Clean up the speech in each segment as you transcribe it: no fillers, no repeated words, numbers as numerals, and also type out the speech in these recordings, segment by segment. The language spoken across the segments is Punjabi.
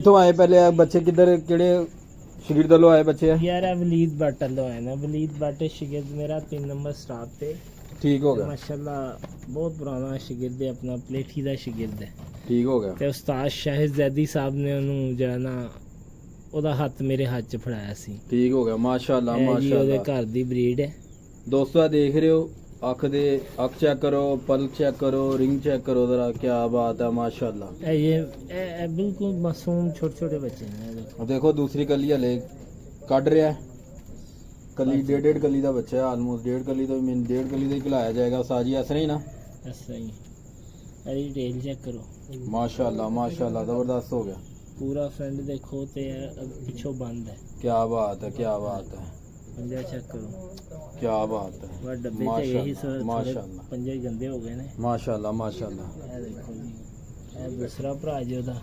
तो आए पहले आप बच्चे किधर केड़े शगिर्द लो आए बच्चे यार वलीद बट लो है ना वलीद बट शिगिर्द मेरा 3 नंबर स्टाफ पे ठीक हो गया माशाल्लाह बहुत पुराना शिगिर्द है अपना पलेठी ਦਾ शिगिर्द है ठीक हो गया ਤੇ ਉਸਤਾਦ ਸ਼ਾਹਿਦ ਜ਼ੈਦੀ ਸਾਹਿਬ ਨੇ ਉਹਨੂੰ ਜਿਹੜਾ ਨਾ ਉਹਦਾ ਹੱਥ ਮੇਰੇ ਹੱਥ 'ਚ ਫੜਾਇਆ ਸੀ ठीक हो गया माशाल्लाह ਇਹ ਜੀ ਉਹਦੇ माशाल्लाह ਘਰ ਦੀ ਬਰੀਡ ਹੈ दोस्तों देख रहे हो अख दे अख चेक करो पल चेक करो रिंग चेक करो जरा क्या बात है माशाल्लाह ਇਹ ਬਿਲਕੁਲ ਮਾਸੂਮ ਛੋਟੇ ਛੋਟੇ ਬੱਚੇ ਨੇ ਇਹ ਦੇਖੋ और देखो दूसरी कली हले कट रहा है कली डेढ़ कली का बच्चा है ऑलमोस्ट डेढ़ कली तो मीन डेढ़ कली का ही खिलाया जाएगा साजी ऐसा नहीं ना ऐसा ही ਇਹਦੀ ਡਿਟੇਲ ਚੈੱਕ ਕਰੋ माशाल्लाह जबरदस्त हो गया ਪੂਰਾ ਫਰੰਟ ਦੇਖੋ ਤੇ ਪਿੱਛੋਂ ਬੰਦ ਹੈ क्या बात है ਪੰਜਾ ਚੈੱਕ ਕਰੋ क्या बात है ਵਾ ਡੱਬੇ ਤੇ ਇਹੀ माशाल्लाह ਪੰਜੇ ਗੰਦੇ ਹੋ ਗਏ ਨੇ माशाल्लाह ਇਹ ਦੇਖੋ ਜੀ ਇਹ ਦੂਸਰਾ ਭਰਾ ਜੀ ਉਹਦਾ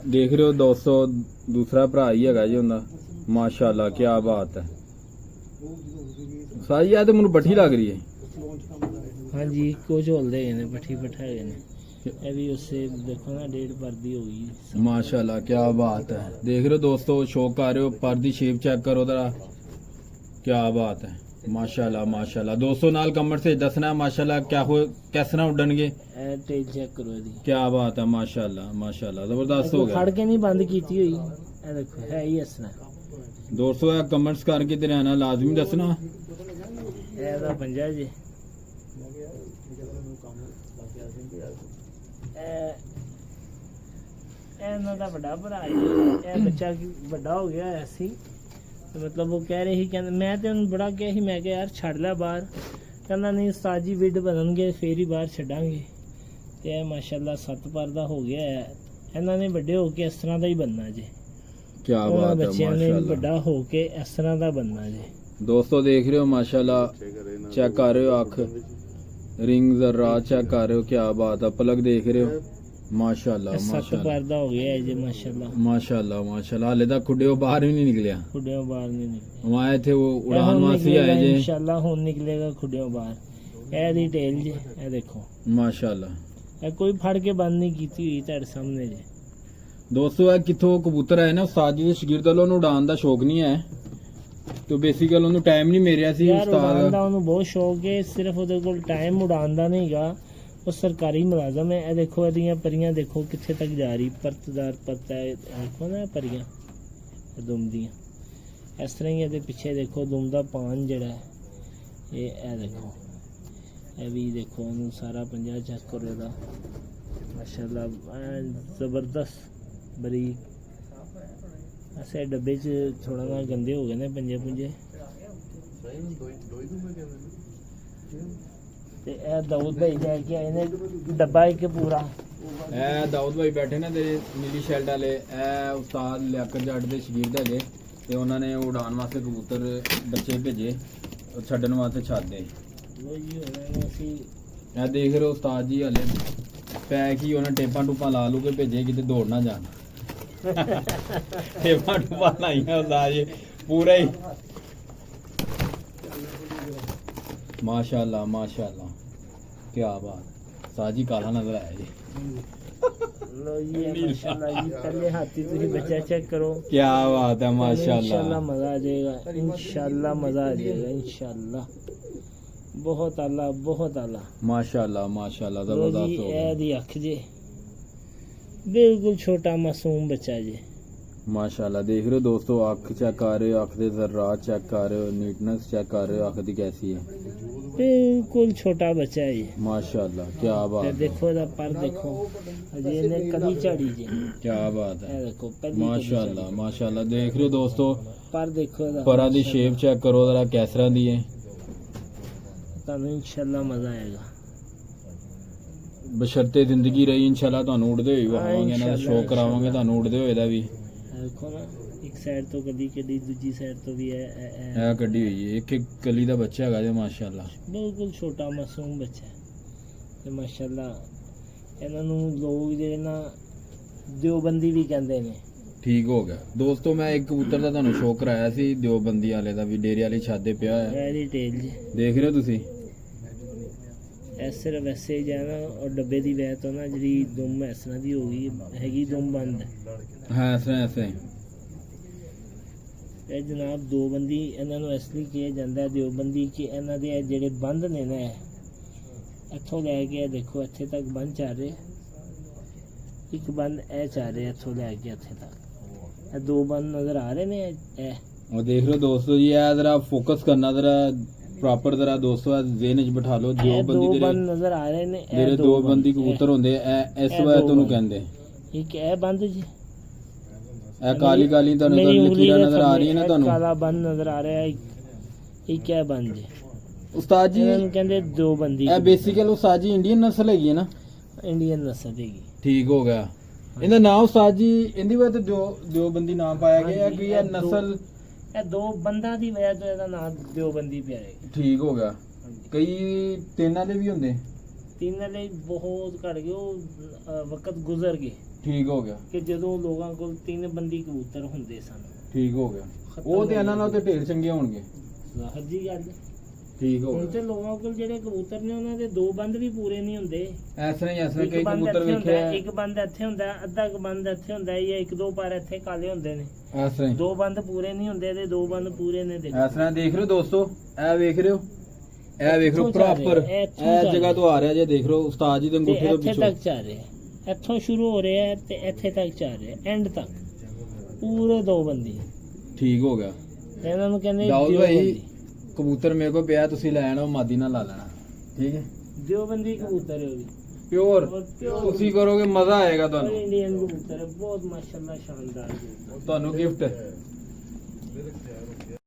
देख रहे हो दोस्तों दूसरा भरा ही है जी उनका माशाल्लाह क्या बात है साजी है तो मैनू बठी लग रही है ਹਾਂਜੀ ਇੱਕੋ ਝੋਲਦੇ ਗਏ ਨੇ ਪੱਠੀ ਪੱਠਾ ਗਏ ਨੇ ਇਹ ਵੀ ਉਸੇ ਦੇਖੋ ਨਾ ਡੇਢ ਪਰਦੀ ਹੋ ਗਈ माशाल्लाह क्या बात है देख रहे हो दोस्तों शौक आ रहे हो पर दी शेप चेक करो जरा क्या बात है माशाल्लाह दोस्तों नाल कमेंट से दसना माशाल्लाह क्या हो किस तरह उड़नगे ਇਹ ਟੇਲ ਚੈੱਕ ਕਰੋ ਇਹਦੀ क्या बात है माशाल्लाह जबरदस्त हो ਖੜ गया ਕੇ ਨਹੀਂ ਬੰਦ ਕੀਤੀ ਹੋਈ ਇਹ ਦੇਖੋ ਹੈ ਹੀ ਇਸ ਤਰ੍ਹਾਂ दोस्तों कमेंट्स करके तेरे आना लाजमी दसना ਇਹਦਾ ਪੰਜਾ ਜੀ ਇਹਨਾਂ ਦਾ ਵੱਡਾ ਭਰਾ ਜੀ ਇਹ ਬੱਚਾ ਵੱਡਾ ਹੋ ਗਿਆ ਹੋਇਆ ਸੀ ਤੇ ਮਤਲਬ ਉਹ ਕਹਿ ਰਹੇ ਸੀ ਕਹਿੰਦੇ ਮੈਂ ਤੇ ਉਹਨੂੰ ਬੜਾ ਕਿਹਾ ਸੀ ਮੈਂ ਕਿਹਾ ਯਾਰ ਛੱਡ ਲੈ ਬਾਹਰ ਕਹਿੰਦਾ ਨਹੀਂ ਉਸਤਾਦ ਜੀ ਵਿੱਡ ਬਣਨਗੇ ਫੇਰ ਹੀ ਬਾਹਰ ਛੱਡਾਂਗੇ ਤੇ ਇਹ ਮਾਸ਼ਾਅੱਲਾ 7 ਪਰ ਦਾ ਹੋ ਗਿਆ ਹੈ ਇਹਨਾਂ ਨੇ ਵੱਡੇ ਹੋ ਕੇ ਇਸ ਤਰ੍ਹਾਂ ਦਾ ਹੀ ਬਣਨਾ ਜੀ क्या ਉਹਨਾਂ बात है ਬੱਚਿਆਂ ਨੇ माशाल्लाह ਵੱਡਾ ਹੋ ਕੇ ਇਸ ਤਰ੍ਹਾਂ ਦਾ ਬਣਨਾ ਜੀ दोस्तों देख रहे हो माशाल्लाह चेक कर रहे हो अख रिंग जरा चेक कर रहे हो क्या बात है पलक देख रहे हो माशाल्लाह 7 ਪਰ ਦਾ ਹੋ ਗਿਆ ਹੈ ਜੀ ਮਾਸ਼ਾਅੱਲਾ माशाल्लाह हाले तक खुडे बाहर भी नहीं निकलिया ਖੁੱਡਿਓਂ ਬਾਹਰ ਨਹੀਂ ਨਿਕਲੇ वहाँ थे वो उड़ान मासी आए जे इंशाल्लाह ਹੁਣ ਨਿਕਲੇਗਾ ਖੁੱਡਿਓਂ ਬਾਹਰ ਇਹ ਦੀ ਟੇਲ ਜੀ ਇਹ ਦੇਖੋ माशाल्लाह ਇਹ ਕੋਈ ਫੜ ਕੇ ਬੰਦ ਨਹੀਂ ਕੀਤੀ ਹੋਈ ਤੁਹਾਡੇ ਸਾਹਮਣੇ ਜੀ दोस्तों ਇਹ ਕਿੱਥੋਂ ਕਬੂਤਰ ਆਏ ਨਾ ਉਸਤਾਦ ਜੀ ਦੇ ਸ਼ਾਗਿਰਦ ਵੱਲੋਂ ਉਹਨੂੰ ਉਡਾਨ ਦਾ ਸ਼ੌਕ ਨਹੀਂ ਹੈ ਤੇ ਬੇਸਿਕਲ ਉਹਨੂੰ ਟਾਈਮ ਨਹੀਂ ਮਿਲਿਆ ਸੀ ਯਾਰ ਉਡਾਨ ਉਸਤਾਦ ਦਾ ਉਹਨੂੰ ਬਹੁਤ ਸ਼ੌਕ ਹੈ ਸਿਰਫ ਉਹਦੇ ਕੋਲ ਟਾਈਮ ਉਡਾਨ ਦਾ ਨਹੀਂਗਾ ਉਹ ਸਰਕਾਰੀ ਮੁਲਾਜ਼ਮ ਹੈ ਇਹ ਦੇਖੋ ਇਹਦੀਆਂ ਪਰੀਆਂ ਦੇਖੋ ਕਿੱਥੇ ਤੱਕ ਜਾ ਰਹੀ ਪਰਤਦਾਰ ਪਰਤਾ ਦੇਖੋ ਨਾ ਪਰੀਆਂ ਇਹ ਦੁਮ ਦੀਆਂ ਇਸ ਤਰ੍ਹਾਂ ਹੀ ਇਹਦੇ ਪਿੱਛੇ ਦੇਖੋ ਦੁਮ ਦਾ ਪਾਨ ਜਿਹੜਾ ਹੈ ਇਹ ਦੇਖੋ ਇਹ ਵੀ ਦੇਖੋ ਇਹਨੂੰ ਸਾਰਾ ਪੰਜਾ ਚੈੱਕ ਕਰੋ ਇਹਦਾ ਮਾਸ਼ਾਅੱਲਾ ਜ਼ਬਰਦਸਤ ਬਰੀਕ ਐਸੇ ਡੱਬੇ 'ਚ ਥੋੜਾ ਨਾ ਗੰਦੇ ਹੋ ਗਏ ਨੇ ਪੰਜੇ ਪੁੰਜੇ ਤੇ ਇਹ ਦਾਊਦ ਭਾਈ ਲੈ ਕੇ ਆਏ ਨੇ ਡੱਬਾ ਇੱਕ ਪੂਰਾ ਇਹ ਦਾਊਦ ਭਾਈ ਬੈਠੇ ਨੇ ਤੇ ਨੀਲੀ ਸ਼ੈਲਡ ਵਾਲੇ ਇਹ ਉਸਤਾਦ ਲਿਆਕਤ ਜੱਟ ਦੇ ਸ਼ਾਗਿਰਦ ਹੈਗੇ ਤੇ ਉਹਨਾਂ ਨੇ ਉਡਾਨ ਵਾਸਤੇ ਕਬੂਤਰ ਬੱਚੇ ਭੇਜੇ ਉਹ ਛੱਡਣ ਵਾਸਤੇ ਛੱਡਦੇ ਲੋ ਜੀ ਹੁਣ ਅਸੀਂ ਇਹ ਦੇਖ ਰਹੇ ਹੋ ਉਸਤਾਦ ਜੀ ਹਲੇ ਪੈਕ ਹੀ ਉਹਨਾਂ ਟੇਪਾਂ ਟੂਪਾਂ ਲਾ ਲੂ ਕੇ ਭੇਜੇ ਕਿਤੇ ਦੌੜ ਨਾ ਜਾਣ ਟੇਪਾਂ ਟੂਪਾਂ ਲਾਈਆਂ ਉਸਤਾਦ ਜੀ ਪੂਰਾ ਹੀ माशाल्लाह क्या बात साजी काला नजर आया जी ਲੋ ਜੀ ਇਹ ਮਾਸ਼ਾਅੱਲਾ ਜੀ ਪਹਿਲੇ ਹਾਥੀ ਤੁਸੀਂ ਬੱਚਾ ਚੈੱਕ ਕਰੋ क्या बात है इंशाल्लाह माशाल्लाह मजा आ जाएगा इंशाल्लाह मजा आ जाएगा इंशाल्लाह बहुत आला माशाल्लाह ਲੋ ਜੀ जबरदस्त हो गया ਇਹ ਦੀ ਅੱਖ ਜੇ ਬਿਲਕੁਲ ਛੋਟਾ ਮਾਸੂਮ ਬੱਚਾ ਜੇ माशाल्लाह देख रहे हो दोस्तों अख चेक कर रहे हो अख दे जर्रात चेक कर रहे हो नीटनेस चेक कर रहे हो अख दी कैसी है ਬਿਲਕੁਲ ਛੋਟਾ ਬੱਚਾ ਹੈ ਜੀ माशाल्लाह क्या ਤੇ बात है ਦੇਖੋ ਇਹਦਾ ਪਰ ਦੇਖੋ ਅਜੇ ਇਹਨੇ ਕਲੀ ਝਾੜੀ ਜੀ क्या बात है ਇਹ ਦੇਖੋ ਪਹਿਲੀ माशाल्लाह देख रहे हो दोस्तों ਪਰ ਦੇਖੋ ਇਹਦਾ परा दी शेप चेक करो जरा किस तरह दी है ਤੁਹਾਨੂੰ ਇਨਸ਼ਾਅੱਲਾ ਮਜ਼ਾ ਆਏਗਾ ਬਸ਼ਰਤੇ ਜ਼ਿੰਦਗੀ ਰਹੀ ਇਨਸ਼ਾਅੱਲਾ ਤੁਹਾਨੂੰ ਉੜਦੇ ਹੋਏ ਵਿਖਾਵਾਂਗੇ ਇਹਨਾਂ ਦਾ ਸ਼ੌਕ ਕਰਾਵਾਂਗੇ ਤੁਹਾਨੂੰ ਉੜਦੇ ਹੋਏ ਦਾ ਵੀ ਦੇਖੋ ਨਾ ਇੱਕ ਸਾਈਡ ਤੋਂ ਕਦੀ ਦੂਜੀ ਸਾਈਡ ਤੋਂ ਵੀ ਇਹ ਕੱਢੀ ਹੋਈ ਹੈ ਇੱਕ ਕਲੀ ਦਾ ਬੱਚਾ ਹੈਗਾ ਜੇ ਮਾਸ਼ਾਅੱਲਾ ਬਿਲਕੁਲ ਛੋਟਾ ਮਾਸੂਮ ਬੱਚਾ ਤੇ ਮਾਸ਼ਾਅੱਲਾ ਇਹਨਾਂ ਨੂੰ ਲੋਕ ਜਿਹੜੇ ਨਾ ਦਿਓਬੰਦੀ ਵੀ ਕਹਿੰਦੇ ਨੇ ਠੀਕ ਹੋ ਗਿਆ ਦੋਸਤੋ ਮੈਂ ਇੱਕ ਕਬੂਤਰ ਦਾ ਤੁਹਾਨੂੰ ਸ਼ੌਕ ਕਰਾਇਆ ਸੀ ਦਿਓਬੰਦੀ ਵਾਲੇ ਦਾ ਵੀ ਡੇਰੇ ਵਾਲੀ ਛਾਦੇ ਪਿਆ ਹੋਇਆ ਇਹਦੀ ਟੇਲ ਜੀ ਦੇਖ ਰਹੇ ਹੋ ਤੁਸੀਂ ਇਹ ਸਿਰਫ ਐਸੇ ਜਾਣਾ ਔਰ ਡੱਬੇ ਦੀ ਵੈਤ ਤੋਂ ਨਾ ਜਿਹੜੀ ਦੁਮ ਇਸ ਤਰ੍ਹਾਂ ਦੀ ਹੋ ਗਈ ਹੈਗੀ ਦੁਮ ਬੰਦ ਹੈ। ਹਾਂ ਐਸੇ ਐਸੇ ਇਹ ਜਨਾਬ ਦੋ ਬੰਦੀ ਇਹਨਾਂ ਨੂੰ ਇਸ ਲਈ ਕਿਹਾ ਜਾਂਦਾ ਹੈ ਦਿਓਬੰਦੀ ਕਿ ਇਹਨਾਂ ਦੇ ਇਹ ਜਿਹੜੇ ਬੰਦ ਨੇ ਨਾ ਇੱਥੋਂ ਲੈ ਕੇ ਇਹ ਦੇਖੋ ਇੱਥੇ ਤੱਕ ਬੰਦ ਚੱਲ ਰਹੇ ਇੱਕ ਬੰਦ ਇਹ ਚੱਲ ਰਿਹਾ ਇੱਥੋਂ ਲੈ ਕੇ ਇੱਥੇ ਤੱਕ ਇਹ ਦੋ ਬੰਦ ਨਜ਼ਰ ਆ ਰਹੇ ਨੇ ਇਹ ਉਹ ਦੇਖ ਰਹੇ ਹੋ ਦੋਸਤੋ ਜੀ ਇਹ ਜ਼ਰਾ ਫੋਕਸ ਕਰਨਾ ਜ਼ਰਾ ਪ੍ਰੋਪਰ ਜ਼ਰਾ ਦੋਸਤੋ ਜ਼ੇਨ 'ਚ ਬਿਠਾ ਲਓ ਇਹ ਦੋ ਦਿਓਬੰਦੀ ਬੰਦ ਨਜ਼ਰ ਆ ਰਹੇ ਨੇ ਇਹ ਜਿਹੜੇ ਦੋ ਬੰਦੀ ਕਬੂਤਰ ਹੁੰਦੇ ਇਹ ਇਸ ਇਹ ਵਾਰ ਦੋ ਤੁਹਾਨੂੰ ਬੰਦ। ਕਹਿੰਦੇ ਇੱਕ ਇਹ ਬੰਦ ਜੀ ਇਹ ਕਾਲੀ ਕਾਲੀ ਤੁਹਾਨੂੰ ਮੇਰੀ ਉਂਗਲੀ ਲਕੀਰਾਂ ਦੇ ਨਜ਼ਰ ਆ ਰਹੀਆਂ ਨੇ ਥੱਲੇ ਤੁਹਾਨੂੰ ਕਾਲਾ ਬੰਦ ਨਜ਼ਰ ਆ ਰਿਹਾ ਇੱਕ ਇਹ ਬੰਦ ਜੀ ਉਸਤਾਦ ਜੀ ਇਹਨਾਂ ਨੂੰ ਕਹਿੰਦੇ ਦੋ ਬੰਦੀ ਇਹ ਬੇਸਿਕਲ ਉਸਤਾਦ ਜੀ ਇੰਡੀਅਨ ਨਸਲ ਹੈਗੀ ਹੈ ਨਾ ਇੰਡੀਅਨ ਨਸਲ ਹੈਗੀ ਠੀਕ ਹੋ ਗਿਆ ਇਹਦਾ ਨਾਮ ਉਸਤਾਦ ਜੀ ਇਹਦੀ ਵਜ੍ਹਾ ਤੇ ਜੋ ਬੰਦੀ ਨਾਮ ਪਾਇਆ ਗਿਆ ਹੈ ਕਿ ਇਹ ਨਸਲ ਇਹ ਦੋ ਬੰਦਾਂ ਦੀ ਵਜ੍ਹਾ ਤੋਂ ਇਹਦਾ ਨਾਮ ਦਿਓਬੰਦੀ ਪਿਆ ਹੈ ਠੀਕ ਹੋ ਗਿਆ ਕਈ ਤਿੰਨਾਂ ਦੇ ਵੀ ਹੁੰਦੇ ਤਿੰਨ ਲਈ ਬਹੁਤ ਘਟ ਗਏ ਉਹ ਵਕਤ ਗੁਜ਼ਰ ਗਏ ਠੀਕ ਹੋ ਗਿਆ ਕਿ ਜਦੋਂ ਲੋਕਾਂ ਕੋਲ ਤਿੰਨ ਬੰਦੀ ਕਬੂਤਰ ਹੁੰਦੇ ਸਨ ਠੀਕ ਹੋ ਗਿਆ ਖਤਮ ਉਹ ਤੇ ਹੋ ਇਹਨਾਂ ਨਾਲ ਤੇ ਢੇਰ ਚੰਗੇ ਹੋਣਗੇ ਜ਼ਾਹਰ ਜੀ ਗੱਲ ਹੈ। ਠੀਕ ਹੋ ਹੁਣ ਗਿਆ ਤੇ ਲੋਕਾਂ ਕੋਲ ਜਿਹੜੇ ਕਬੂਤਰ ਨੇ ਉਹਨਾਂ ਦੇ ਦੋ ਬੰਦ ਵੀ ਪੂਰੇ ਨਹੀਂ ਹੁੰਦੇ ਇਸ ਤਰ੍ਹਾਂ ਇੱਕ ਕਈ ਬੰਦ ਕਬੂਤਰ ਇੱਥੇ ਹੁੰਦਾ ਵੇਖਿਆ ਇੱਕ ਬੰਦ ਇੱਥੇ ਹੁੰਦਾ ਅੱਧਾ ਕੁ ਬੰਦ ਇੱਥੇ ਹੁੰਦਾ ਜਾਂ ਇੱਕ ਦੋ ਪਰ ਇੱਥੇ ਕਾਲੇ ਹੁੰਦੇ ਨੇ ਇਸ ਤਰ੍ਹਾਂ ਦੋ ਬੰਦ ਪੂਰੇ ਨਹੀਂ ਹੁੰਦੇ ਤੇ ਦੋ ਬੰਦ ਪੂਰੇ ਨੇ ਦੇਖੋ ਇਸ ਤਰ੍ਹਾਂ ਦੇਖ ਰਹੇ ਹੋ ਦੋਸਤੋ ਇਹ ਵੇਖ ਰਹੇ ਹੋ ਇਹ ਵੇਖ ਰਹੇ ਹੋ ਇੱਥੋਂ ਚੱਲ ਪ੍ਰੋਪਰ ਰਿਹਾ, ਇਹ ਇੱਥੋਂ ਇਹ ਚੱਲ ਜਗ੍ਹਾ ਤੋਂ ਆ ਰਿਹਾ ਜੇ ਦੇਖ ਰਹੇ ਹੋ ਉਸਤਾਦ ਜੀ ਦੇ ਤੇ ਅੰਗੂਠੇ ਤੋਂ ਇੱਥੇ ਪਿੱਛੋਂ ਤੱਕ ਚੱਲ ਰਿਹਾ ਹੈ। ਇੱਥੋਂ ਸ਼ੁਰੂ ਹੋ ਰਿਹਾ ਹੈ ਤੇ ਇੱਥੇ ਤੱਕ ਚੱਲ ਰਿਹਾ ਐਂਡ ਤੱਕ ਪੂਰੇ ਦੋ ਬੰਦੀ ਠੀਕ ਹੋ ਗਿਆ ਇਹਨਾਂ ਨੂੰ ਕਹਿੰਦੇ ਦਾਊਦ ਭਾਈ ਦਿਓਬੰਦੀ ਕਬੂਤਰ ਮੇਰੇ ਕੋਲ ਪਿਆ ਤੁਸੀਂ ਲੈ ਆਣਾ ਮਾਦੀ ਨਾਲ ਲਾ ਲੈਣਾ ਠੀਕ ਹੈ ਦਿਓਬੰਦੀ ਕਬੂਤਰ ਹੈ ਉਹ ਵੀ ਪਿਓਰ ਔਰ pure ਤੁਸੀਂ ਕਰੋਗੇ ਮਜ਼ਾ ਆਏਗਾ ਤੁਹਾਨੂੰ ਇੰਡੀਅਨ ਕਬੂਤਰ ਹੈ ਬਹੁਤ ਮਾਸ਼ਾਅੱਲਾ ਸ਼ਾਨਦਾਰ ਕਬੂਤਰ ਤੁਹਾਨੂੰ ਗਿਫਟ